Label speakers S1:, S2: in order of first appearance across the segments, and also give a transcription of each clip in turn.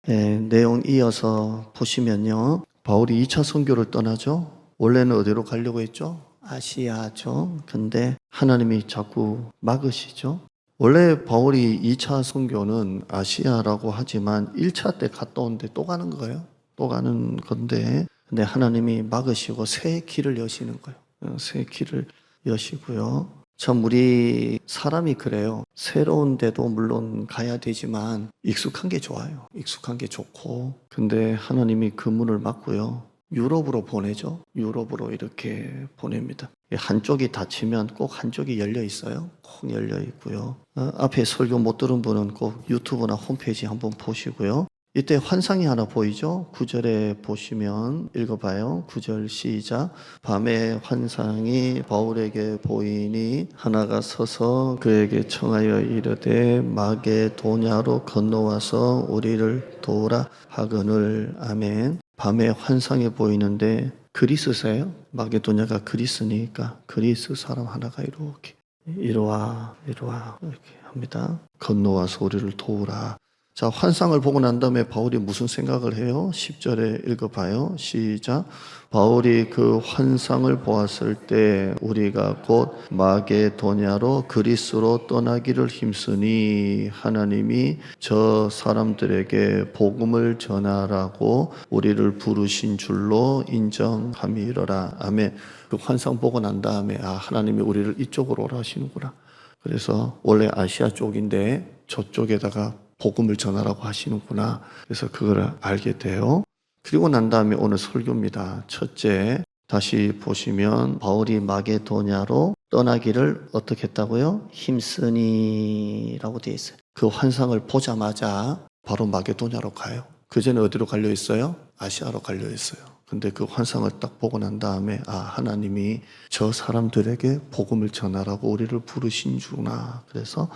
S1: 내용 이어서 보시면요. 바울이 2차 선교를 떠나죠. 원래는 어디로 가려고 했죠? 아시아죠. 근데 하나님이 자꾸 막으시죠. 원래 바울이 2차 선교는 아시아라고 하지만 1차 때 갔다 온데 또 가는 거예요. 또 가는 건데 근데 하나님이 막으시고 새 길을 여시는 거예요. 새 길을 여시고요. 참 우리 사람이 그래요. 새로운 데도 물론 가야 되지만 익숙한 게 좋아요. 익숙한 게 좋고 근데 하나님이 그 문을 막고요. 유럽으로 보내죠. 유럽으로 이렇게 보냅니다. 한쪽이 닫히면 꼭 한쪽이 열려 있어요. 꼭 열려 있고요. 앞에 설교 못 들은 분은 꼭 유튜브나 홈페이지 한번 보시고요. 이때 환상이 하나 보이죠? 9절에 보시면 읽어봐요. 9절 시작. 밤에 환상이 바울에게 보이니 하나가 서서 그에게 청하여 이르되 마게도냐로 건너와서 우리를 도우라 하거늘. 아멘. 밤에 환상이 보이는데 그리스세요? 마게도냐가 그리스니까 그리스 사람 하나가 이렇게 이리와 이렇게 합니다. 건너와서 우리를 도우라. 자, 환상을 보고 난 다음에 바울이 무슨 생각을 해요? 10절에 읽어봐요. 시작. 바울이 그 환상을 보았을 때 우리가 곧 마게도냐로 그리스로 떠나기를 힘쓰니 하나님이 저 사람들에게 복음을 전하라고 우리를 부르신 줄로 인정함이러라. 아멘. 그 환상 보고 난 다음에 하나님이 우리를 이쪽으로 오라 하시는구나. 그래서 원래 아시아 쪽인데 저쪽에다가 복음을 전하라고 하시는구나. 그래서 그걸 알게 돼요. 그리고 난 다음에 오늘 설교입니다. 첫째, 다시 보시면 바울이 마게도냐로 떠나기를 어떻게 했다고요? 힘쓰니라고 되어 있어요. 그 환상을 보자마자 바로 마게도냐로 가요. 그 전에 어디로 갈려 있어요? 아시아로 갈려 있어요. 근데 그 환상을 딱 보고 난 다음에 하나님이 저 사람들에게 복음을 전하라고 우리를 부르신 주구나. 그래서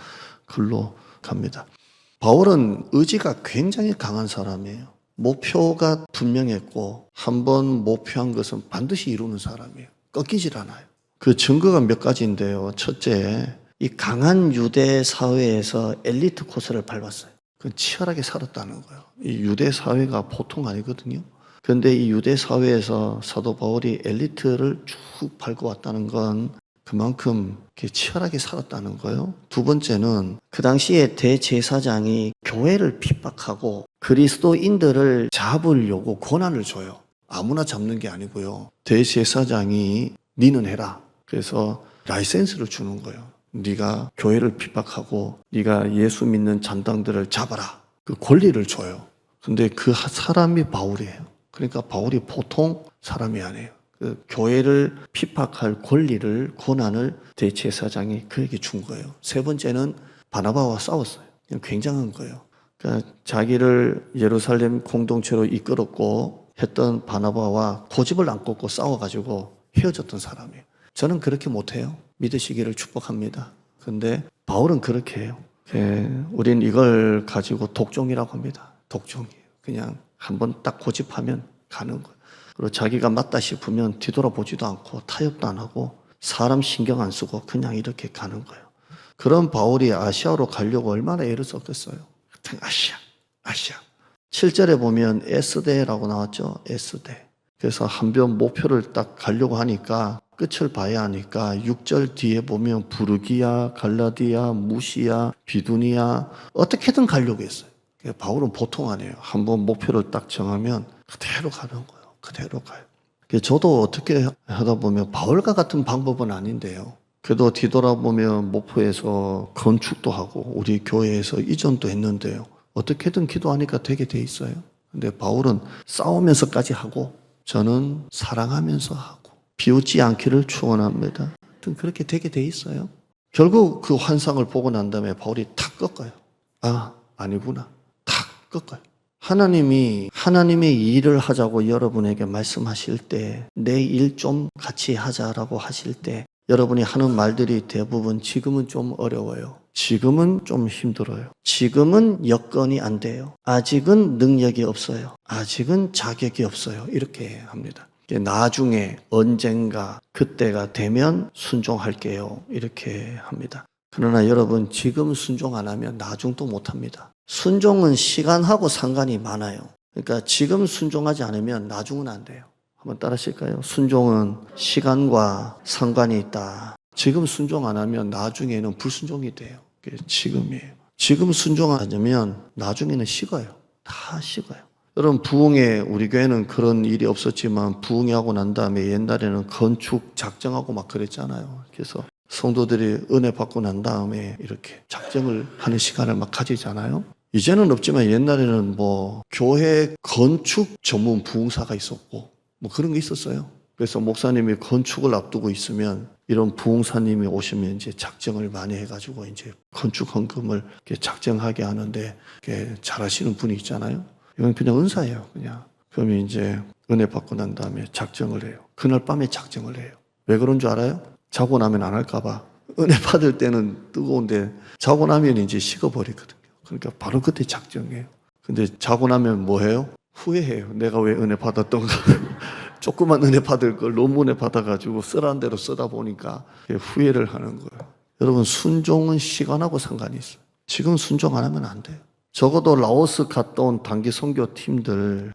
S1: 글로 갑니다. 바울은 의지가 굉장히 강한 사람이에요. 목표가 분명했고 한번 목표한 것은 반드시 이루는 사람이에요. 꺾이질 않아요. 그 증거가 몇 가지인데요. 첫째, 이 강한 유대 사회에서 엘리트 코스를 밟았어요. 그건 치열하게 살았다는 거예요. 이 유대 사회가 보통 아니거든요. 그런데 이 유대 사회에서 사도 바울이 엘리트를 쭉 밟고 왔다는 건 그만큼 치열하게 살았다는 거예요. 두 번째는 그 당시에 대제사장이 교회를 핍박하고 그리스도인들을 잡으려고 권한을 줘요. 아무나 잡는 게 아니고요. 대제사장이 니는 해라. 그래서 라이센스를 주는 거예요. 네가 교회를 핍박하고 네가 예수 믿는 잔당들을 잡아라. 그 권리를 줘요. 근데 그 사람이 바울이에요. 그러니까 바울이 보통 사람이 아니에요. 그 교회를 핍박할 권리를, 권한을 대제사장이 그에게 준 거예요. 세 번째는 바나바와 싸웠어요. 굉장한 거예요. 그러니까 자기를 예루살렘 공동체로 이끌었고 했던 바나바와 고집을 안 꺾고 싸워가지고 헤어졌던 사람이에요. 저는 그렇게 못해요. 믿으시기를 축복합니다. 근데 바울은 그렇게 해요. 우린 이걸 가지고 독종이라고 합니다. 독종이에요. 그냥 한번 딱 고집하면 가는 거예요. 그리고 자기가 맞다 싶으면 뒤돌아보지도 않고 타협도 안 하고 사람 신경 안 쓰고 그냥 이렇게 가는 거예요. 그런 바울이 아시아로 가려고 얼마나 애를 썼겠어요. 아시아. 7절에 보면 에스대라고 나왔죠. 에스대. 그래서 한번 목표를 딱 가려고 하니까 끝을 봐야 하니까 6절 뒤에 보면 부르기야, 갈라디아, 무시야, 비두니아 어떻게든 가려고 했어요. 바울은 보통 아니에요. 한번 목표를 딱 정하면 그대로 가는 거예요. 그대로 가요. 저도 어떻게 하다 보면 바울과 같은 방법은 아닌데요. 그래도 뒤돌아보면 목포에서 건축도 하고 우리 교회에서 이전도 했는데요. 어떻게든 기도하니까 되게 돼 있어요. 근데 바울은 싸우면서까지 하고 저는 사랑하면서 하고 비웃지 않기를 축원합니다. 그렇게 되게 돼 있어요. 결국 그 환상을 보고 난 다음에 바울이 탁 꺾어요. 아니구나. 탁 꺾어요. 하나님이 하나님의 일을 하자고 여러분에게 말씀하실 때 내 일 좀 같이 하자라고 하실 때 여러분이 하는 말들이 대부분 지금은 좀 어려워요. 지금은 좀 힘들어요. 지금은 여건이 안 돼요. 아직은 능력이 없어요. 아직은 자격이 없어요. 이렇게 합니다. 나중에 언젠가 그때가 되면 순종할게요. 이렇게 합니다. 그러나 여러분 지금 순종 안 하면 나중도 못 합니다. 순종은 시간하고 상관이 많아요. 그러니까 지금 순종하지 않으면 나중은 안 돼요. 한번 따라하실까요? 순종은 시간과 상관이 있다. 지금 순종 안 하면 나중에는 불순종이 돼요. 그게 지금이에요. 지금 순종 안 하면 나중에는 식어요. 다 식어요. 여러분, 부흥회, 우리 교회는 그런 일이 없었지만 부흥회 하고 난 다음에 옛날에는 건축 작정하고 막 그랬잖아요. 그래서 성도들이 은혜 받고 난 다음에 이렇게 작정을 하는 시간을 막 가지잖아요. 이제는 없지만 옛날에는 뭐 교회 건축 전문 부흥사가 있었고 뭐 그런 게 있었어요. 그래서 목사님이 건축을 앞두고 있으면 이런 부흥사님이 오시면 이제 작정을 많이 해가지고 이제 건축 헌금을 이렇게 작정하게 하는데 잘하시는 분이 있잖아요. 이건 그냥 은사예요, 그냥. 그러면 이제 은혜 받고 난 다음에 작정을 해요. 그날 밤에 작정을 해요. 왜 그런 줄 알아요? 자고 나면 안 할까봐. 은혜 받을 때는 뜨거운데 자고 나면 이제 식어버리거든요. 그러니까 바로 그때 작정해요. 근데 자고 나면 뭐 해요? 후회해요. 내가 왜 은혜 받았던 걸. 조그만 은혜 받을 걸 너무 은혜 받아가지고 쓰라는 대로 쓰다 보니까 후회를 하는 거예요. 여러분, 순종은 시간하고 상관이 있어요. 지금 순종 안 하면 안 돼요. 적어도 라오스 갔다 온 단기 선교 팀들,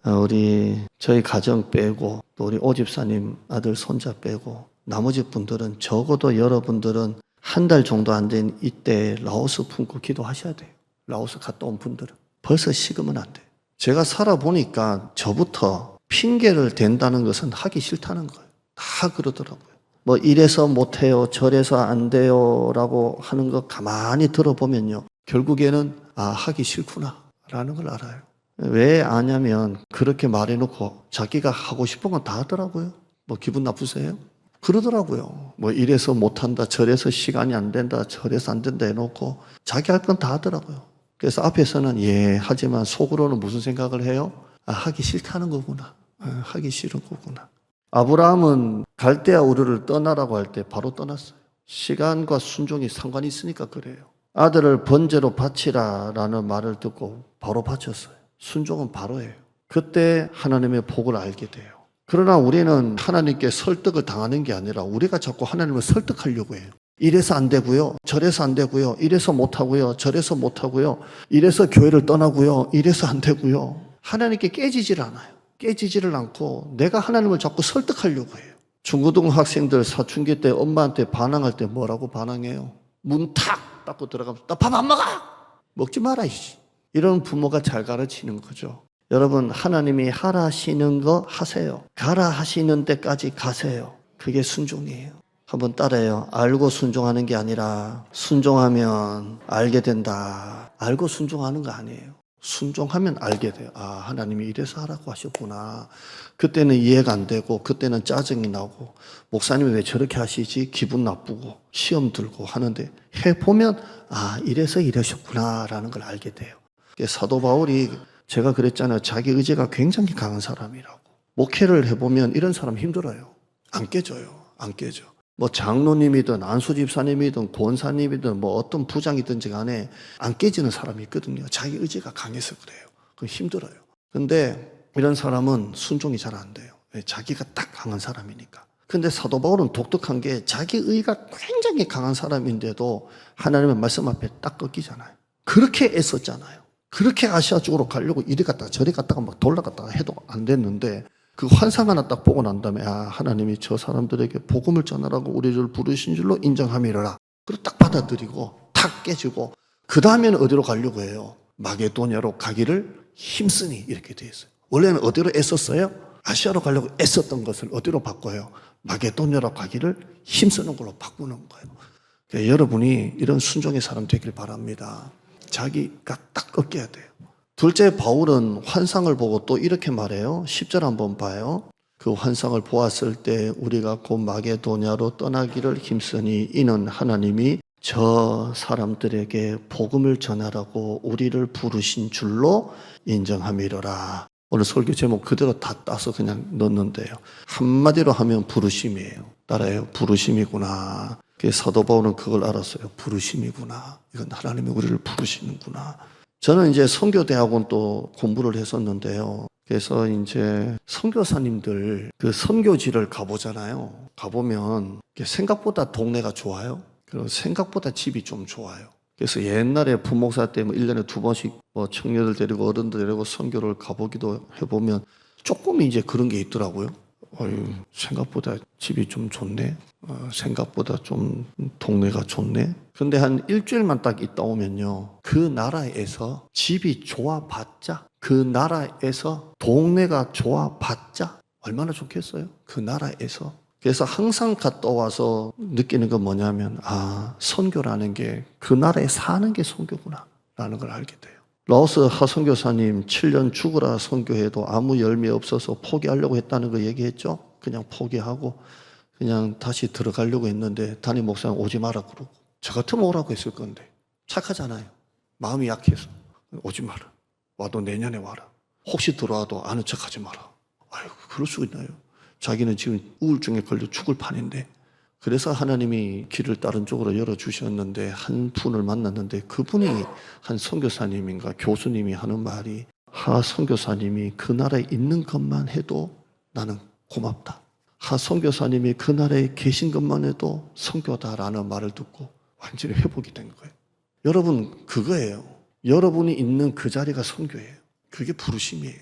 S1: 저희 가정 빼고 또 우리 오집사님 아들 손자 빼고 나머지 분들은 적어도 여러분들은 한 달 정도 안 된 이때 라오스 품고 기도하셔야 돼요. 라오스 갔다 온 분들은 벌써 식으면 안 돼요. 제가 살아보니까 저부터 핑계를 댄다는 것은 하기 싫다는 거예요. 다 그러더라고요. 뭐 이래서 못해요, 저래서 안 돼요 라고 하는 거 가만히 들어보면요, 결국에는 하기 싫구나 라는 걸 알아요. 왜 아냐면 그렇게 말해놓고 자기가 하고 싶은 건 다 하더라고요. 뭐 기분 나쁘세요? 그러더라고요. 뭐 이래서 못한다, 저래서 시간이 안 된다, 저래서 안 된다 해놓고 자기 할 건 다 하더라고요. 그래서 앞에서는 하지만 속으로는 무슨 생각을 해요? 하기 싫다는 거구나. 하기 싫은 거구나. 아브라함은 갈대아 우르를 떠나라고 할 때 바로 떠났어요. 시간과 순종이 상관이 있으니까 그래요. 아들을 번제로 바치라라는 말을 듣고 바로 바쳤어요. 순종은 바로예요. 그때 하나님의 복을 알게 돼요. 그러나 우리는 하나님께 설득을 당하는 게 아니라 우리가 자꾸 하나님을 설득하려고 해요. 이래서 안 되고요, 저래서 안 되고요, 이래서 못하고요, 저래서 못하고요, 이래서 교회를 떠나고요, 이래서 안 되고요. 하나님께 깨지질 않아요. 깨지지를 않고 내가 하나님을 자꾸 설득하려고 해요. 중고등 학생들 사춘기 때 엄마한테 반항할 때 뭐라고 반항해요? 문 탁 닫고 들어가면서 나 밥 안 먹어! 먹지 마라 이씨. 이런 부모가 잘 가르치는 거죠. 여러분, 하나님이 하라 하시는 거 하세요. 가라 하시는 데까지 가세요. 그게 순종이에요. 한번 따라해요. 알고 순종하는 게 아니라 순종하면 알게 된다. 알고 순종하는 거 아니에요. 순종하면 알게 돼요. 하나님이 이래서 하라고 하셨구나. 그때는 이해가 안 되고 그때는 짜증이 나고 목사님이 왜 저렇게 하시지? 기분 나쁘고 시험 들고 하는데 해보면 이래서 이러셨구나 라는 걸 알게 돼요. 사도 바울이 제가 그랬잖아요. 자기 의지가 굉장히 강한 사람이라고. 목회를 해보면 이런 사람 힘들어요. 안 깨져요. 안 깨져. 뭐 장로님이든 안수집사님이든 권사님이든 뭐 어떤 부장이든지 간에 안 깨지는 사람이 있거든요. 자기 의지가 강해서 그래요. 그 힘들어요. 근데 이런 사람은 순종이 잘 안 돼요. 자기가 딱 강한 사람이니까. 근데 사도 바울은 독특한 게 자기 의가 굉장히 강한 사람인데도 하나님의 말씀 앞에 딱 꺾이잖아요. 그렇게 애썼잖아요. 그렇게 아시아 쪽으로 가려고 이리 갔다가 저리 갔다가 막 돌아갔다가 해도 안 됐는데 그 환상 하나 딱 보고 난 다음에 하나님이 저 사람들에게 복음을 전하라고 우리를 부르신 줄로 인정함이라. 그리고 딱 받아들이고 탁 깨지고 그 다음에는 어디로 가려고 해요? 마게도냐로 가기를 힘쓰니 이렇게 돼 있어요. 원래는 어디로 애썼어요? 아시아로 가려고 애썼던 것을 어디로 바꿔요? 마게도냐로 가기를 힘쓰는 걸로 바꾸는 거예요. 그러니까 여러분이 이런 순종의 사람 되길 바랍니다. 자기가 딱 꺾여야 돼요. 둘째, 바울은 환상을 보고 또 이렇게 말해요. 10절 한번 봐요. 그 환상을 보았을 때 우리가 곧 마게도냐로 떠나기를 힘쓰니 이는 하나님이 저 사람들에게 복음을 전하라고 우리를 부르신 줄로 인정함이로라. 오늘 설교 제목 그대로 다 따서 그냥 넣는데요. 한마디로 하면 부르심이에요. 따라해요. 부르심이구나. 사도 바울은 그걸 알았어요. 부르심이구나. 이건 하나님이 우리를 부르시는구나. 저는 이제 선교대학원 또 공부를 했었는데요. 그래서 이제 선교사님들 그 선교지를 가보잖아요. 가보면 생각보다 동네가 좋아요. 그리고 생각보다 집이 좀 좋아요. 그래서 옛날에 부목사 때 뭐 1년에 2번씩 뭐 청년들 데리고 어른들 데리고 선교를 가보기도 해보면 조금 이제 그런 게 있더라고요. 생각보다 집이 좀 좋네. 생각보다 좀 동네가 좋네. 근데 한 일주일만 딱 있다 오면요. 그 나라에서 집이 좋아봤자, 그 나라에서 동네가 좋아봤자 얼마나 좋겠어요? 그 나라에서. 그래서 항상 갔다 와서 느끼는 건 뭐냐면, 선교라는 게 그 나라에 사는 게 선교구나 라는 걸 알게 돼요. 라오스 하선교사님 7년 죽으라 선교해도 아무 열매 없어서 포기하려고 했다는 거 얘기했죠. 그냥 포기하고 그냥 다시 들어가려고 했는데 담임 목사는 오지 마라 그러고, 저 같으면 오라고 했을 건데 착하잖아요. 마음이 약해서 오지 마라. 와도 내년에 와라. 혹시 들어와도 아는 척하지 마라. 아이고, 그럴 수 있나요? 자기는 지금 우울증에 걸려 죽을 판인데. 그래서 하나님이 길을 다른 쪽으로 열어주셨는데 한 분을 만났는데 그분이 한 선교사님인가 교수님이 하는 말이, 선교사님이 그 나라에 있는 것만 해도 나는 고맙다. 선교사님이 그 나라에 계신 것만 해도 선교다라는 말을 듣고 완전히 회복이 된 거예요. 여러분, 그거예요. 여러분이 있는 그 자리가 선교예요. 그게 부르심이에요.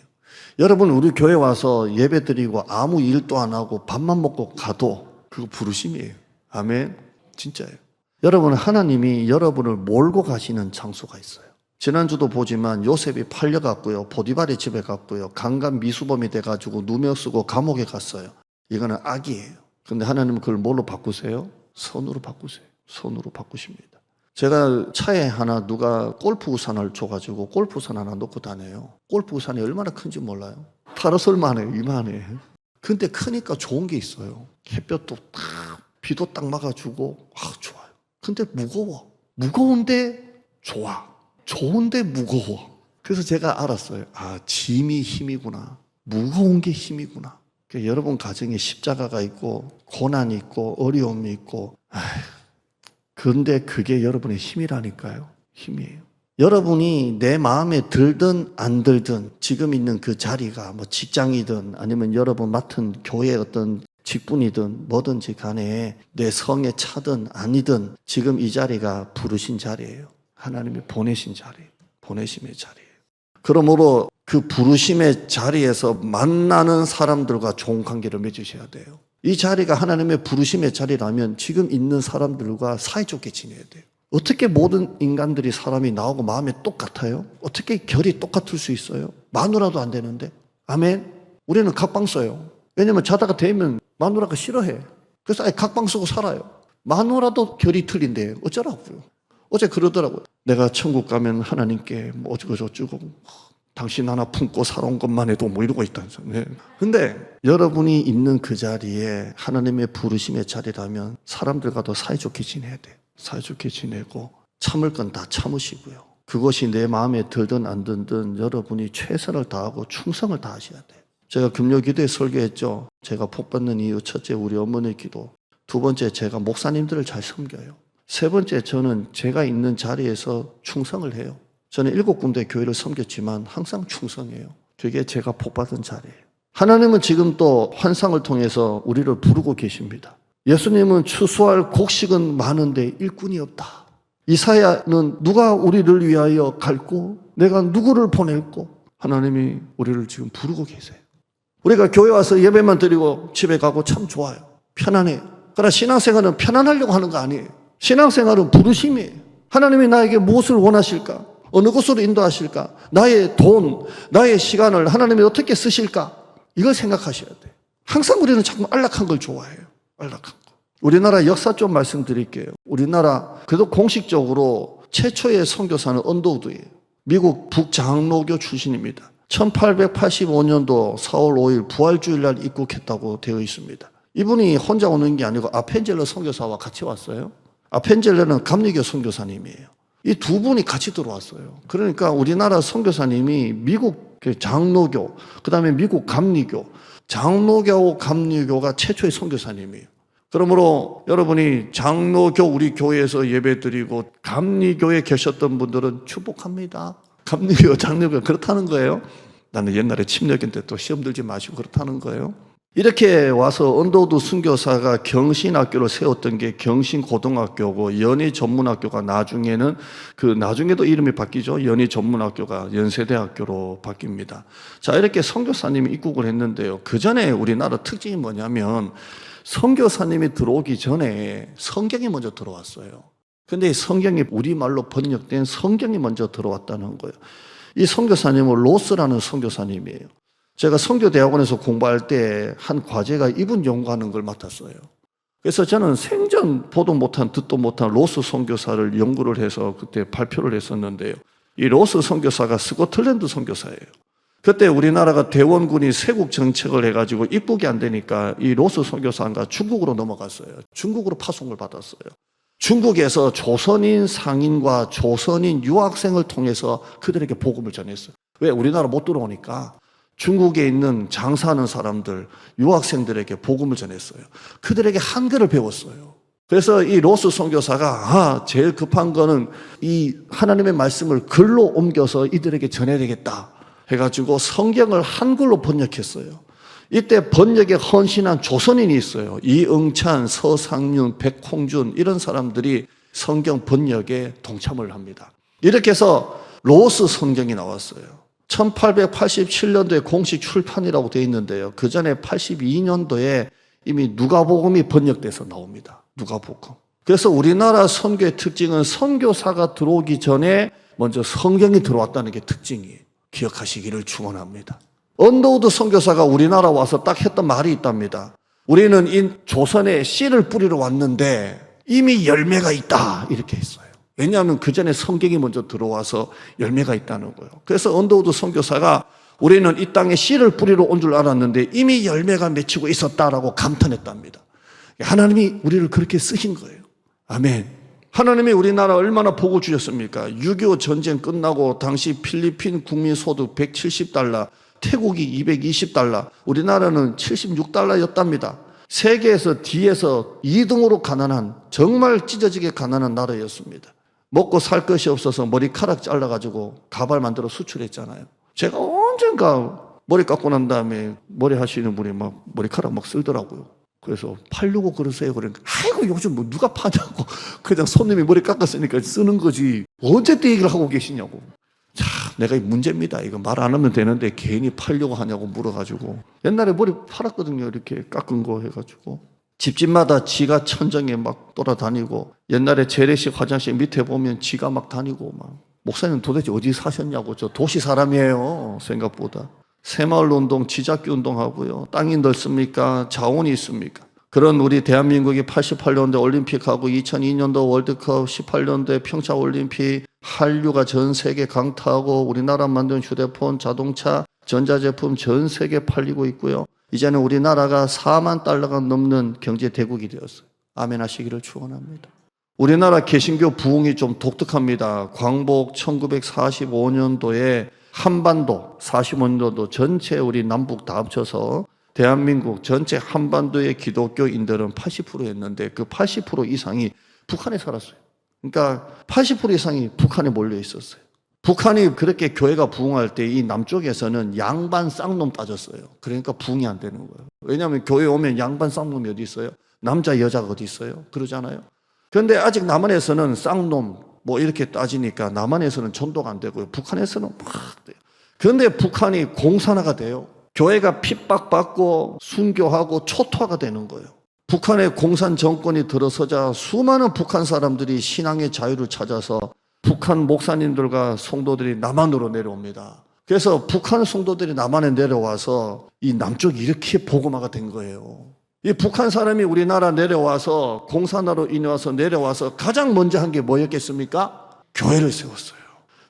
S1: 여러분, 우리 교회 와서 예배 드리고 아무 일도 안 하고 밥만 먹고 가도 그거 부르심이에요. 아멘. 진짜예요. 여러분, 하나님이 여러분을 몰고 가시는 장소가 있어요. 지난주도 보지만 요셉이 팔려갔고요. 보디발의 집에 갔고요. 강간 미수범이 돼가지고 누명 쓰고 감옥에 갔어요. 이거는 악이에요. 근데 하나님은 그걸 뭘로 바꾸세요? 선으로 바꾸세요. 선으로 바꾸십니다. 제가 차에 하나 누가 골프 우산을 줘가지고 골프 우산 하나 놓고 다녀요. 골프 우산이 얼마나 큰지 몰라요. 파라솔만 해요. 이만해. 근데 크니까 좋은 게 있어요. 햇볕도 딱, 비도 딱 막아주고, 좋아요. 근데 무거워. 무거운데 좋아. 좋은데 무거워. 그래서 제가 알았어요. 짐이 힘이구나. 무거운 게 힘이구나. 그러니까 여러분 가정에 십자가가 있고, 고난이 있고, 어려움이 있고, 그런데 그게 여러분의 힘이라니까요. 힘이에요. 여러분이 내 마음에 들든 안 들든 지금 있는 그 자리가 뭐 직장이든 아니면 여러분 맡은 교회 어떤 직분이든 뭐든지 간에 내 성에 차든 아니든 지금 이 자리가 부르신 자리예요. 하나님이 보내신 자리예요. 보내심의 자리예요. 그러므로 그 부르심의 자리에서 만나는 사람들과 좋은 관계를 맺으셔야 돼요. 이 자리가 하나님의 부르심의 자리라면 지금 있는 사람들과 사이좋게 지내야 돼요. 어떻게 모든 인간들이 사람이 나오고 마음이 똑같아요? 어떻게 결이 똑같을 수 있어요? 마누라도 안 되는데. 아멘. 우리는 각방 써요. 왜냐면 자다가 되면 마누라가 싫어해. 그래서 아예 각방 쓰고 살아요. 마누라도 결이 틀린데 어쩌라고요. 어제 그러더라고요. 내가 천국 가면 하나님께 뭐 어쩌고 당신 하나 품고 살아온 것만 해도 뭐 이러고 있다면서. 네. 근데 여러분이 있는 그 자리에 하나님의 부르심의 자리라면 사람들과도 사이좋게 지내야 돼요. 사이좋게 지내고 참을 건 다 참으시고요. 그것이 내 마음에 들든 안 들든 여러분이 최선을 다하고 충성을 다하셔야 돼요. 제가 금요 기도에 설교했죠. 제가 복 받는 이유, 첫째 우리 어머니 기도, 두 번째 제가 목사님들을 잘 섬겨요. 세 번째 저는 제가 있는 자리에서 충성을 해요. 저는 7군데 교회를 섬겼지만 항상 충성해요. 그게 제가 복 받은 자리예요. 하나님은 지금 또 환상을 통해서 우리를 부르고 계십니다. 예수님은 추수할 곡식은 많은데 일꾼이 없다. 이사야는 누가 우리를 위하여 갈고 내가 누구를 보낼고, 하나님이 우리를 지금 부르고 계세요. 우리가 교회 와서 예배만 드리고 집에 가고 참 좋아요. 편안해요. 그러나 신앙생활은 편안하려고 하는 거 아니에요. 신앙생활은 부르심이에요. 하나님이 나에게 무엇을 원하실까? 어느 곳으로 인도하실까? 나의 돈, 나의 시간을 하나님이 어떻게 쓰실까? 이걸 생각하셔야 돼요. 항상 우리는 자꾸 안락한 걸 좋아해요. 안락한 거. 우리나라 역사 좀 말씀드릴게요. 우리나라 그래도 공식적으로 최초의 선교사는 언더우드예요. 미국 북장로교 출신입니다. 1885년도 4월 5일 부활주일날 입국했다고 되어 있습니다. 이분이 혼자 오는 게 아니고 아펜젤러 선교사와 같이 왔어요. 아펜젤러는 감리교 선교사님이에요. 이 두 분이 같이 들어왔어요. 그러니까 우리나라 선교사님이 미국 장로교, 그 다음에 미국 감리교, 장로교, 감리교가 최초의 선교사님이에요. 그러므로 여러분이 장로교 우리 교회에서 예배드리고 감리교에 계셨던 분들은 축복합니다. 감리교, 장로교 그렇다는 거예요. 나는 옛날에 침략인데 또 시험 들지 마시고 그렇다는 거예요. 이렇게 와서 언더우드 선교사가 경신학교를 세웠던 게 경신고등학교고 연희전문학교가 나중에는 나중에도 이름이 바뀌죠. 연희전문학교가 연세대학교로 바뀝니다. 자, 이렇게 선교사님이 입국을 했는데요. 그 전에 우리나라 특징이 뭐냐면 선교사님이 들어오기 전에 성경이 먼저 들어왔어요. 근데 이 성경이 우리말로 번역된 성경이 먼저 들어왔다는 거예요. 이 선교사님은 로스라는 선교사님이에요. 제가 선교대학원에서 공부할 때 한 과제가 이분 연구하는 걸 맡았어요. 그래서 저는 생전 보도 못한 듣도 못한 로스 선교사를 연구를 해서 그때 발표를 했었는데요. 이 로스 선교사가 스코틀랜드 선교사예요. 그때 우리나라가 대원군이 세국 정책을 해가지고 입국이 안 되니까 이 로스 선교사가 중국으로 넘어갔어요. 중국으로 파송을 받았어요. 중국에서 조선인 상인과 조선인 유학생을 통해서 그들에게 복음을 전했어요. 왜? 우리나라 못 들어오니까 중국에 있는 장사하는 사람들, 유학생들에게 복음을 전했어요. 그들에게 한글을 배웠어요. 그래서 이 로스 선교사가 제일 급한 거는 이 하나님의 말씀을 글로 옮겨서 이들에게 전해야 되겠다 해가지고 성경을 한글로 번역했어요. 이때 번역에 헌신한 조선인이 있어요. 이응찬, 서상윤, 백홍준 이런 사람들이 성경 번역에 동참을 합니다. 이렇게 해서 로스 성경이 나왔어요. 1887년도에 공식 출판이라고 되어 있는데요. 그 전에 82년도에 이미 누가복음이 번역돼서 나옵니다. 누가복음. 그래서 우리나라 선교의 특징은 선교사가 들어오기 전에 먼저 성경이 들어왔다는 게 특징이에요. 기억하시기를 축원합니다. 언더우드 선교사가 우리나라 와서 딱 했던 말이 있답니다. 우리는 이 조선에 씨를 뿌리러 왔는데 이미 열매가 있다 이렇게 했어요. 왜냐하면 그 전에 성경이 먼저 들어와서 열매가 있다는 거예요. 그래서 언더우드 선교사가 우리는 이 땅에 씨를 뿌리러 온 줄 알았는데 이미 열매가 맺히고 있었다라고 감탄했답니다. 하나님이 우리를 그렇게 쓰신 거예요. 아멘. 하나님이 우리나라 얼마나 복을 주셨습니까? 6.25 전쟁 끝나고 당시 필리핀 국민 소득 170달러, 태국이 220달러, 우리나라는 76달러였답니다. 세계에서 뒤에서 2등으로 가난한, 정말 찢어지게 가난한 나라였습니다. 먹고 살 것이 없어서 머리카락 잘라가지고 가발 만들어 수출했잖아요. 제가 언젠가 머리 깎고 난 다음에 머리 하시는 분이 막 머리카락 막 쓸더라고요. 그래서 팔려고 그러세요. 그러니까 아이고 요즘 뭐 누가 파냐고. 그냥 손님이 머리 깎았으니까 쓰는 거지. 언제 때 얘기를 하고 계시냐고. 자, 내가 문제입니다. 이거 말 안 하면 되는데 괜히 팔려고 하냐고 물어가지고. 옛날에 머리 팔았거든요. 이렇게 깎은 거 해가지고. 집집마다 지가 천정에 막 돌아다니고, 옛날에 재래식 화장실 밑에 보면 지가 막 다니고 막. 목사님 도대체 어디 사셨냐고. 저 도시 사람이에요. 생각보다. 새마을 운동, 지잡기 운동하고요. 땅이 넓습니까? 자원이 있습니까? 그런 우리 대한민국이 88년도 올림픽하고 2002년도 월드컵, 18년도에 평창올림픽, 한류가 전 세계 강타하고 우리나라 만든 휴대폰, 자동차, 전자제품 전 세계 팔리고 있고요. 이제는 우리나라가 4만 달러가 넘는 경제 대국이 되었어요. 아멘 하시기를 축원합니다. 우리나라 개신교 부흥이 좀 독특합니다. 광복 1945년도에 한반도 45년도 전체 우리 남북 다 합쳐서 대한민국 전체 한반도의 기독교인들은 80%였는데 그 80% 이상이 북한에 살았어요. 그러니까 80% 이상이 북한에 몰려 있었어요. 북한이 그렇게 교회가 부흥할 때 이 남쪽에서는 양반 쌍놈 따졌어요. 그러니까 부흥이 안 되는 거예요. 왜냐하면 교회 오면 양반 쌍놈이 어디 있어요? 남자 여자가 어디 있어요? 그러잖아요. 그런데 아직 남한에서는 쌍놈 뭐 이렇게 따지니까 남한에서는 전도가 안 되고요. 북한에서는 막 돼요. 그런데 북한이 공산화가 돼요. 교회가 핍박받고 순교하고 초토화가 되는 거예요. 북한의 공산 정권이 들어서자 수많은 북한 사람들이 신앙의 자유를 찾아서 북한 목사님들과 성도들이 남한으로 내려옵니다. 그래서 북한 성도들이 남한에 내려와서 이 남쪽이 이렇게 복음화가 된 거예요. 이 북한 사람이 우리나라 내려와서 공산화로 인해서 내려와서 가장 먼저 한 게 뭐였겠습니까? 교회를 세웠어요.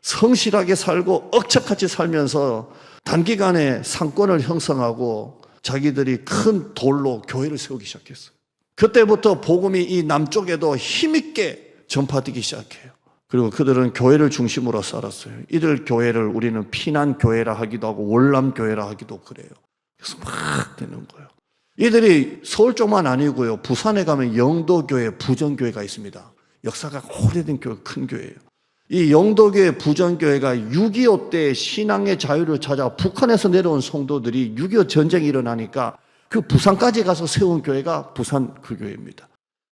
S1: 성실하게 살고 억척같이 살면서 단기간에 상권을 형성하고 자기들이 큰 돌로 교회를 세우기 시작했어요. 그때부터 복음이 이 남쪽에도 힘있게 전파되기 시작해요. 그리고 그들은 교회를 중심으로 살았어요. 이들 교회를 우리는 피난교회라 하기도 하고 월남교회라 하기도 그래요. 그래서 막 되는 거예요. 이들이 서울 쪽만 아니고요. 부산에 가면 영도교회, 부전교회가 있습니다. 역사가 오래된 교회, 큰 교회예요. 이 영도교회, 부전교회가 6.25 때 신앙의 자유를 찾아 북한에서 내려온 성도들이 6.25 전쟁이 일어나니까 그 부산까지 가서 세운 교회가 부산 그 교회입니다.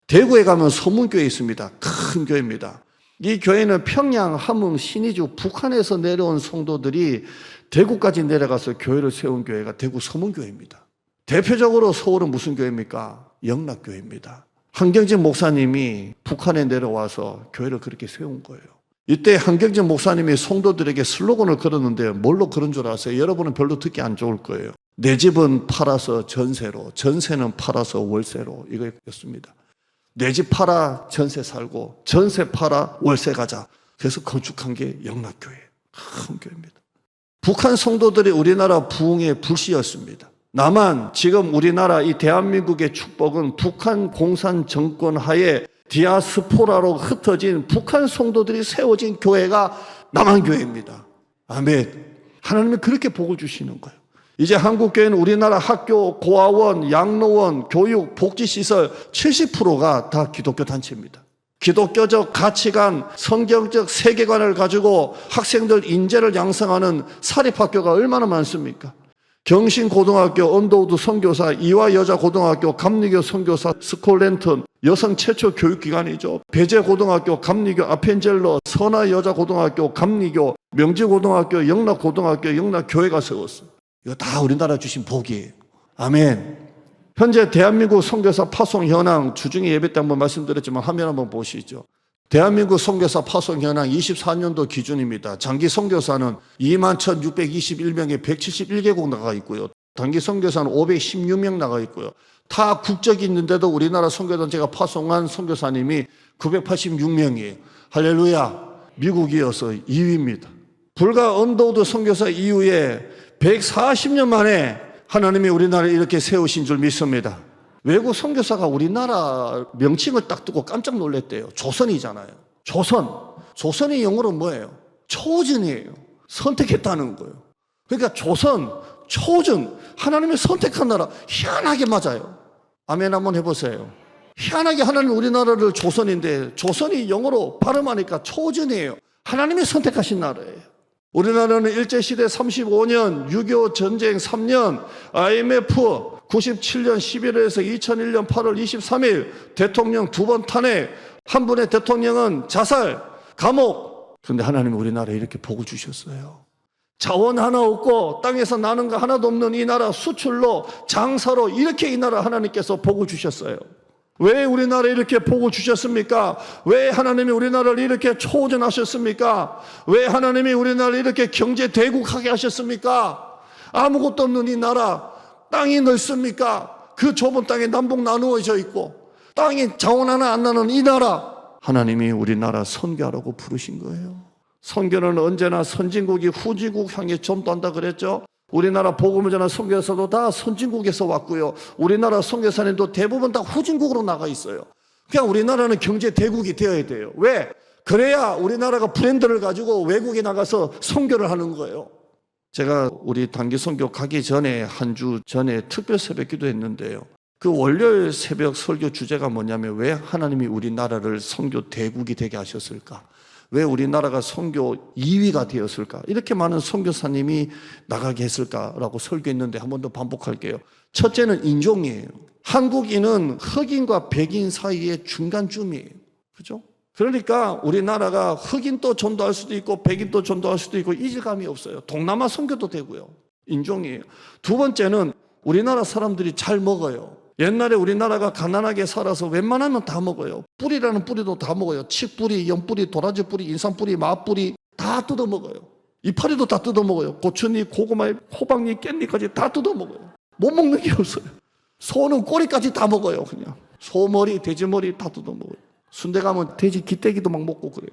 S1: 대구에 가면 서문교회 있습니다. 큰 교회입니다. 이 교회는 평양, 함흥, 신의주, 북한에서 내려온 성도들이 대구까지 내려가서 교회를 세운 교회가 대구 서문교회입니다. 대표적으로 서울은 무슨 교회입니까? 영락교회입니다. 한경진 목사님이 북한에 내려와서 교회를 그렇게 세운 거예요. 이때 한경진 목사님이 성도들에게 슬로건을 걸었는데 뭘로 그런 줄 아세요? 여러분은 별로 듣기 안 좋을 거예요. 내 집은 팔아서 전세로, 전세는 팔아서 월세로, 이거였습니다. 내 집 팔아 전세 살고, 전세 팔아 월세 가자. 그래서 건축한 게 영락교회, 큰 교회입니다. 북한 성도들이 우리나라 부흥의 불씨였습니다. 다만 지금 우리나라 이 대한민국의 축복은 북한 공산 정권 하에 디아스포라로 흩어진 북한 성도들이 세워진 교회가 남한교회입니다. 아멘. 하나님이 그렇게 복을 주시는 거예요. 이제 한국교회는 우리나라 학교, 고아원, 양로원, 교육, 복지시설 70%가 다 기독교 단체입니다. 기독교적 가치관, 성경적 세계관을 가지고 학생들 인재를 양성하는 사립학교가 얼마나 많습니까? 경신고등학교, 언더우드 선교사, 이화여자고등학교, 감리교 선교사, 스콜랜턴, 여성 최초 교육기관이죠. 배재고등학교, 감리교, 아펜젤러, 선화여자고등학교, 감리교, 명지고등학교, 영락고등학교, 영락교회가 세웠어요. 이거 다 우리나라 주신 복이에요. 아멘. 현재 대한민국 선교사 파송 현황, 주중에 예배 때 한번 말씀드렸지만 화면 한번 보시죠. 대한민국 선교사 파송 현황 24년도 기준입니다. 장기 선교사는 21,621명에 171개국 나가 있고요. 단기 선교사는 516명 나가 있고요. 타 국적이 있는데도 우리나라 선교단체가 파송한 선교사님이 986명이에요. 할렐루야. 미국이어서 2위입니다. 불과 언더우드 선교사 이후에 140년 만에 하나님이 우리나라를 이렇게 세우신 줄 믿습니다. 외국 선교사가 우리나라 명칭을 딱 듣고 깜짝 놀랐대요. 조선이잖아요. 조선이 영어로 뭐예요? 초전이에요. 선택했다는 거예요. 그러니까 조선, 초전, 하나님이 선택한 나라 희한하게 맞아요. 아멘 한번 해보세요. 희한하게 하나님 우리나라를 조선인데 조선이 영어로 발음하니까 초전이에요. 하나님이 선택하신 나라예요. 우리나라는 일제시대 35년, 6.25 전쟁 3년, IMF 97년 11월에서 2001년 8월 23일 대통령 2번 탄핵, 한 분의 대통령은 자살, 감옥. 그런데 하나님이 우리나라에 이렇게 복을 주셨어요. 자원 하나 없고 땅에서 나는 거 하나도 없는 이 나라 수출로 장사로 이렇게 이 나라 하나님께서 복을 주셨어요. 왜 우리나라에 이렇게 복을 주셨습니까? 왜 하나님이 우리나라를 이렇게 초전하셨습니까? 왜 하나님이 우리나라를 이렇게 경제 대국하게 하셨습니까? 아무것도 없는 이 나라, 땅이 넓습니까? 그 좁은 땅에 남북 나누어져 있고 땅이 자원 하나 안 나는 이 나라, 하나님이 우리나라 선교하라고 부르신 거예요. 선교는 언제나 선진국이 후진국 향해 전도한다 그랬죠. 우리나라 복음을 전한 선교사도 다 선진국에서 왔고요. 우리나라 선교사님도 대부분 다 후진국으로 나가 있어요. 그냥 우리나라는 경제 대국이 되어야 돼요. 왜? 그래야 우리나라가 브랜드를 가지고 외국에 나가서 선교를 하는 거예요. 제가 우리 단기 선교 가기 전에 한 주 전에 특별 새벽 기도했는데요. 그 월요일 새벽 설교 주제가 뭐냐면 왜 하나님이 우리나라를 선교 대국이 되게 하셨을까? 왜 우리나라가 선교 2위가 되었을까? 이렇게 많은 선교사님이 나가게 했을까라고 설교했는데 한 번 더 반복할게요. 첫째는 인종이에요. 한국인은 흑인과 백인 사이의 중간쯤이에요. 그죠? 그러니까 우리나라가 흑인도 전도할 수도 있고 백인도 전도할 수도 있고 이질감이 없어요. 동남아 선교도 되고요. 인종이에요. 두 번째는 우리나라 사람들이 잘 먹어요. 옛날에 우리나라가 가난하게 살아서 웬만하면 다 먹어요. 뿌리라는 뿌리도 다 먹어요. 칡뿌리, 연뿌리, 도라지뿌리, 인삼뿌리, 마뿌리 다 뜯어먹어요. 이파리도 다 뜯어먹어요. 고추잎, 고구마잎, 호박잎, 깻잎까지 다 뜯어먹어요. 못 먹는 게 없어요. 소는 꼬리까지 다 먹어요. 그냥 소머리, 돼지머리 다 뜯어먹어요. 순대 가면 돼지 기대기도 막 먹고 그래요.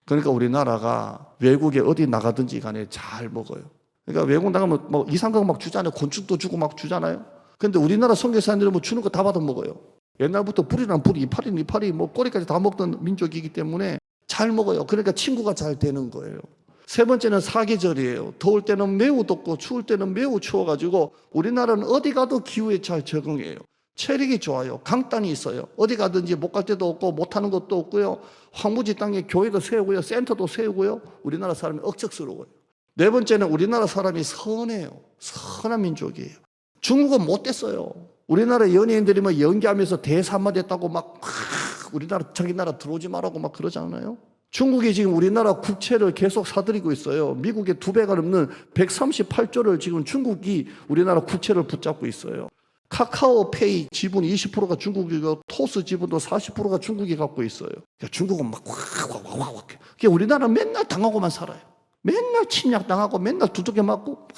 S1: 그러니까 우리나라가 외국에 어디 나가든지 간에 잘 먹어요. 그러니까 외국 나가면 뭐 이상한 거 막 주잖아요. 곤충도 주고 막 주잖아요. 근데 우리나라 선교사님들은 뭐 주는 거 다 받아 먹어요. 옛날부터 뿌리란 뿌리, 이파리는 이파리, 뭐 꼬리까지 다 먹던 민족이기 때문에 잘 먹어요. 그러니까 친구가 잘 되는 거예요. 세 번째는 사계절이에요. 더울 때는 매우 덥고 추울 때는 매우 추워가지고 우리나라는 어디 가도 기후에 잘 적응해요. 체력이 좋아요. 강단이 있어요. 어디 가든지 못 갈 데도 없고 못하는 것도 없고요. 황무지 땅에 교회도 세우고요. 센터도 세우고요. 우리나라 사람이 억척스러워요. 네 번째는 우리나라 사람이 선해요. 선한 민족이에요. 중국은 못됐어요. 우리나라 연예인들이 뭐 연기하면서 대사 한마디 했다고 막 우리나라 자기 나라 들어오지 말라고 막 그러잖아요. 중국이 지금 우리나라 국채를 계속 사들이고 있어요. 미국의 2배가 넘는 138조를 지금 중국이 우리나라 국채를 붙잡고 있어요. 카카오페이 지분 20%가 중국이고 토스 지분도 40%가 중국이 갖고 있어요. 그러니까 중국은 막 확. 우리나라 맨날 당하고만 살아요. 맨날 침략 당하고 맨날 두들겨 맞고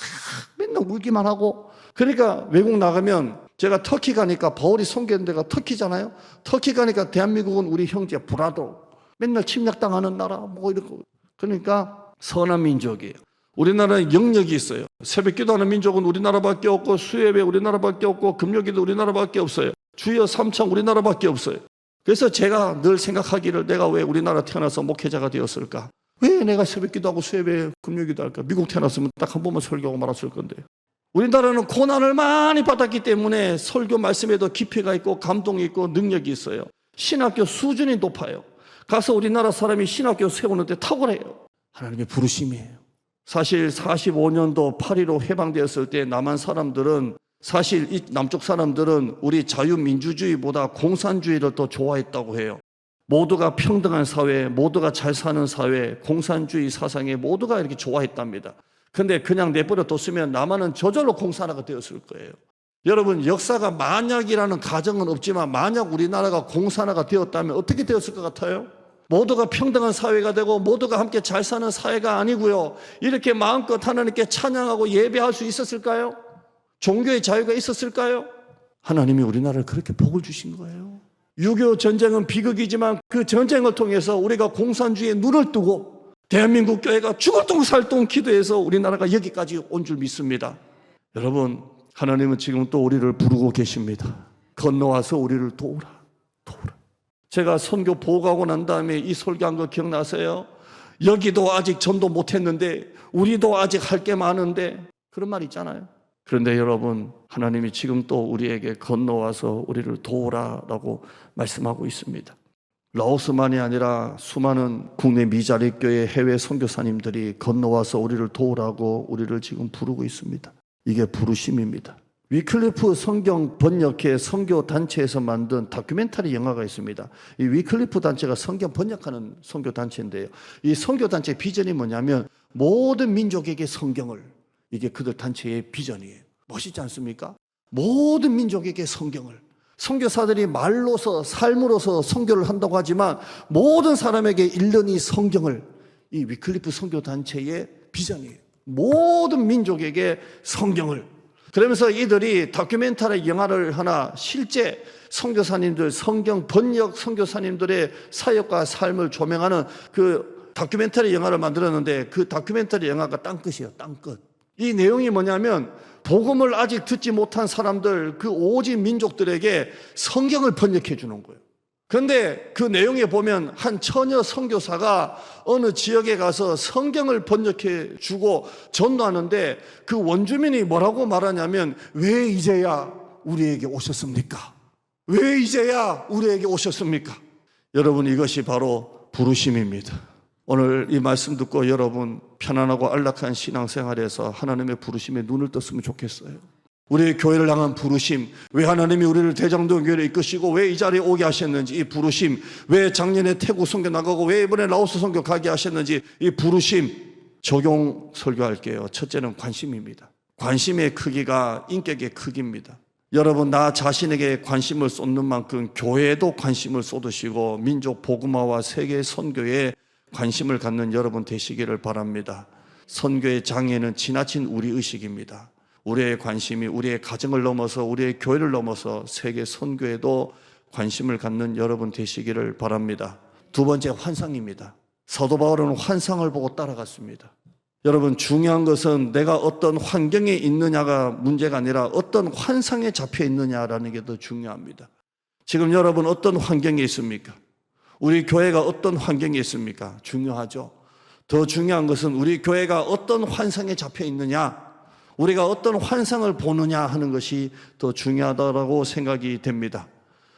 S1: 맨날 울기만 하고. 그러니까 외국 나가면 제가 터키 가니까 바울이 섬기는 데가 터키잖아요. 터키 가니까 대한민국은 우리 형제 브라더 맨날 침략당하는 나라 뭐 이러고. 그러니까 선한 민족이에요. 우리나라는 영역이 있어요. 새벽기도 하는 민족은 우리나라밖에 없고 수예배 우리나라밖에 없고 금요기도 우리나라밖에 없어요. 주여 삼창 우리나라밖에 없어요. 그래서 제가 늘 생각하기를 내가 왜 우리나라 태어나서 목회자가 되었을까? 왜 내가 새벽기도하고 수예배 금요기도 할까? 미국 태어났으면 딱 한 번만 설교하고 말았을 건데. 우리나라는 고난을 많이 받았기 때문에 설교 말씀에도 깊이가 있고 감동이 있고 능력이 있어요. 신학교 수준이 높아요. 가서 우리나라 사람이 신학교 세우는데 탁월해요. 하나님의 부르심이에요. 사실 45년도 8.15 해방되었을 때 남한 사람들은 사실 이 남쪽 사람들은 우리 자유민주주의보다 공산주의를 더 좋아했다고 해요. 모두가 평등한 사회, 모두가 잘 사는 사회, 공산주의 사상에 모두가 이렇게 좋아했답니다. 근데 그냥 내버려 뒀으면 남한은 저절로 공산화가 되었을 거예요. 여러분, 역사가 만약이라는 가정은 없지만 만약 우리나라가 공산화가 되었다면 어떻게 되었을 것 같아요? 모두가 평등한 사회가 되고 모두가 함께 잘 사는 사회가 아니고요. 이렇게 마음껏 하나님께 찬양하고 예배할 수 있었을까요? 종교의 자유가 있었을까요? 하나님이 우리나라를 그렇게 복을 주신 거예요. 6.25 전쟁은 비극이지만 그 전쟁을 통해서 우리가 공산주의에 눈을 뜨고 대한민국 교회가 죽을 똥 살 똥 기도해서 우리나라가 여기까지 온 줄 믿습니다. 여러분, 하나님은 지금 또 우리를 부르고 계십니다. 건너와서 우리를 도우라. 제가 선교 보고하고 난 다음에 이 설교한 거 기억나세요? 여기도 아직 전도 못했는데 우리도 아직 할 게 많은데 그런 말 있잖아요. 그런데 여러분, 하나님이 지금 또 우리에게 건너와서 우리를 도우라라고 말씀하고 있습니다. 라오스만이 아니라 수많은 국내 미자립 교회 해외 선교사님들이 건너와서 우리를 도우라고 우리를 지금 부르고 있습니다. 이게 부르심입니다. 위클리프 성경 번역회 선교 단체에서 만든 다큐멘터리 영화가 있습니다. 이 위클리프 단체가 성경 번역하는 선교 단체인데요. 이 선교 단체 비전이 뭐냐면 모든 민족에게 성경을, 이게 그들 단체의 비전이에요. 멋있지 않습니까? 모든 민족에게 성경을. 선교사들이 말로서 삶으로서 선교를 한다고 하지만 모든 사람에게 일련의 성경을, 이 위클리프 선교 단체의 비전이에요. 모든 민족에게 성경을. 그러면서 이들이 다큐멘터리 영화를 하나, 실제 선교사님들, 성경 번역 선교사님들의 사역과 삶을 조명하는 그 다큐멘터리 영화를 만들었는데 그 다큐멘터리 영화가 땅끝이에요. 땅끝. 이 내용이 뭐냐면 복음을 아직 듣지 못한 사람들, 그 오지 민족들에게 성경을 번역해 주는 거예요. 그런데 그 내용에 보면 한 처녀 선교사가 어느 지역에 가서 성경을 번역해 주고 전도하는데 그 원주민이 뭐라고 말하냐면 왜 이제야 우리에게 오셨습니까? 왜 이제야 우리에게 오셨습니까? 여러분, 이것이 바로 부르심입니다. 오늘 이 말씀 듣고 여러분 편안하고 안락한 신앙생활에서 하나님의 부르심에 눈을 떴으면 좋겠어요. 우리의 교회를 향한 부르심, 왜 하나님이 우리를 대장동 교회를 이끄시고 왜 이 자리에 오게 하셨는지, 이 부르심, 왜 작년에 태국 선교 나가고 왜 이번에 라오스 선교 가게 하셨는지, 이 부르심 적용 설교할게요. 첫째는 관심입니다. 관심의 크기가 인격의 크기입니다. 여러분, 나 자신에게 관심을 쏟는 만큼 교회에도 관심을 쏟으시고 민족 복음화와 세계 선교에 관심을 갖는 여러분 되시기를 바랍니다. 선교의 장애는 지나친 우리 의식입니다. 우리의 관심이 우리의 가정을 넘어서 우리의 교회를 넘어서 세계 선교에도 관심을 갖는 여러분 되시기를 바랍니다. 두 번째, 환상입니다. 사도 바울은 환상을 보고 따라갔습니다. 여러분, 중요한 것은 내가 어떤 환경에 있느냐가 문제가 아니라 어떤 환상에 잡혀 있느냐라는 게 더 중요합니다. 지금 여러분 어떤 환경에 있습니까? 우리 교회가 어떤 환경에 있습니까? 중요하죠. 더 중요한 것은 우리 교회가 어떤 환상에 잡혀 있느냐, 우리가 어떤 환상을 보느냐 하는 것이 더 중요하다고 생각이 됩니다.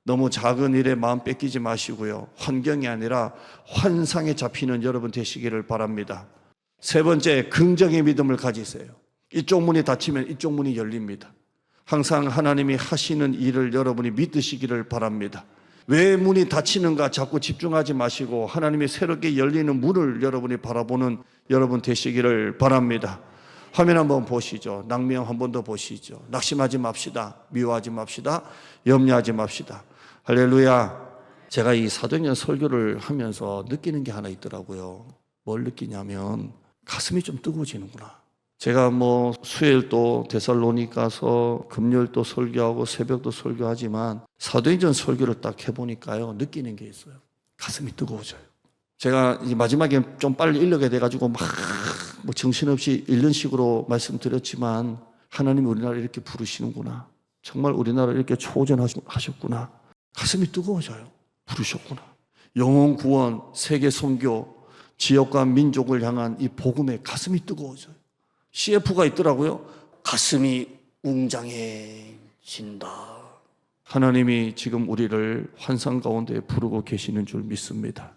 S1: 너무 작은 일에 마음 뺏기지 마시고요. 환경이 아니라 환상에 잡히는 여러분 되시기를 바랍니다. 세 번째, 긍정의 믿음을 가지세요. 이쪽 문이 닫히면 이쪽 문이 열립니다.
S2: 항상 하나님이 하시는 일을 여러분이 믿으시기를 바랍니다. 왜 문이 닫히는가 자꾸 집중하지 마시고 하나님이 새롭게 열리는 문을 여러분이 바라보는 여러분 되시기를 바랍니다. 화면 한번 보시죠. 낭명 한 번 더 보시죠. 낙심하지 맙시다. 미워하지 맙시다. 염려하지 맙시다. 할렐루야. 제가 이 사도행전 설교를 하면서 느끼는 게 하나 있더라고요. 뭘 느끼냐면 가슴이 좀 뜨거워지는구나. 제가 수요일도 데살로니가서 금요일도 설교하고 새벽도 설교하지만 사도행전 설교를 딱 해보니까요, 느끼는 게 있어요. 가슴이 뜨거워져요. 제가 이 마지막에 좀 빨리 읽게 돼가지고 정신없이 읽는 식으로 말씀드렸지만 하나님이 우리나라를 이렇게 부르시는구나. 정말 우리나라를 이렇게 초전하셨구나. 가슴이 뜨거워져요. 부르셨구나. 영혼 구원, 세계 선교, 지역과 민족을 향한 이 복음에 가슴이 뜨거워져요. CF가 있더라고요. 가슴이 웅장해진다. 하나님이 지금 우리를 환상 가운데 부르고 계시는 줄 믿습니다.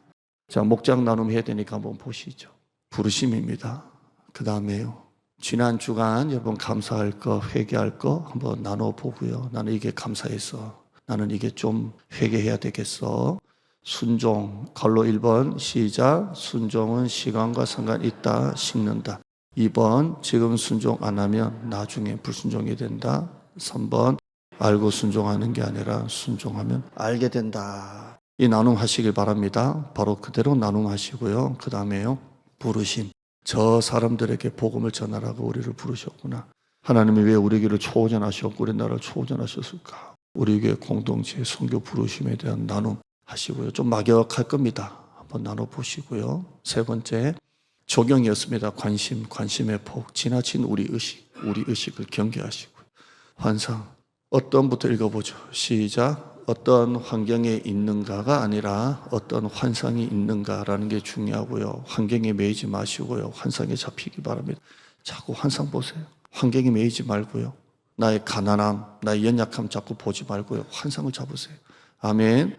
S2: 자, 목장 나눔 해야 되니까 한번 보시죠. 부르심입니다. 그 다음에요, 지난 주간 여러분 감사할 거, 회개할 거 한번 나눠보고요. 나는 이게 감사해서, 나는 이게 좀 회개해야 되겠어. 순종, 갈로 1번 시작. 순종은 시간과 상관이 있다. 식는다. 2번 지금 순종 안 하면 나중에 불순종이 된다. 3번 알고 순종하는 게 아니라 순종하면 알게 된다. 이 나눔 하시길 바랍니다. 바로 그대로 나눔하시고요. 그 다음에요, 부르심. 저 사람들에게 복음을 전하라고 우리를 부르셨구나. 하나님이 왜 우리에게를 초전하셨고 우리나라를 초전하셨을까? 우리 교회 공동체 선교 부르심에 대한 나눔 하시고요. 좀 막역할 겁니다. 한번 나눠보시고요. 세 번째, 조경이었습니다. 관심, 관심의 폭, 지나친 우리 의식을 경계하시고요. 환상, 어떤 부터 읽어보죠. 시작. 어떤 환경에 있는가가 아니라 어떤 환상이 있는가라는 게 중요하고요. 환경에 매이지 마시고요. 환상에 잡히기 바랍니다. 자꾸 환상 보세요. 환경에 매이지 말고요. 나의 가난함, 나의 연약함 자꾸 보지 말고요. 환상을 잡으세요. 아멘.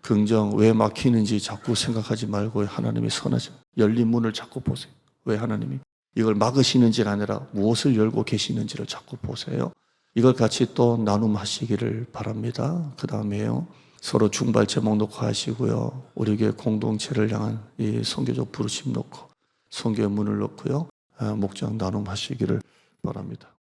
S2: 긍정, 왜 막히는지 자꾸 생각하지 말고요. 하나님이 선하죠. 열린 문을 자꾸 보세요. 왜 하나님이 이걸 막으시는지가 아니라 무엇을 열고 계시는지를 자꾸 보세요. 이걸 같이 또 나눔하시기를 바랍니다. 그 다음에요, 서로 중발 제목 놓고 하시고요. 우리 교회 공동체를 향한 이 선교적 부르심 놓고 선교의 문을 놓고요. 목장 나눔하시기를 바랍니다.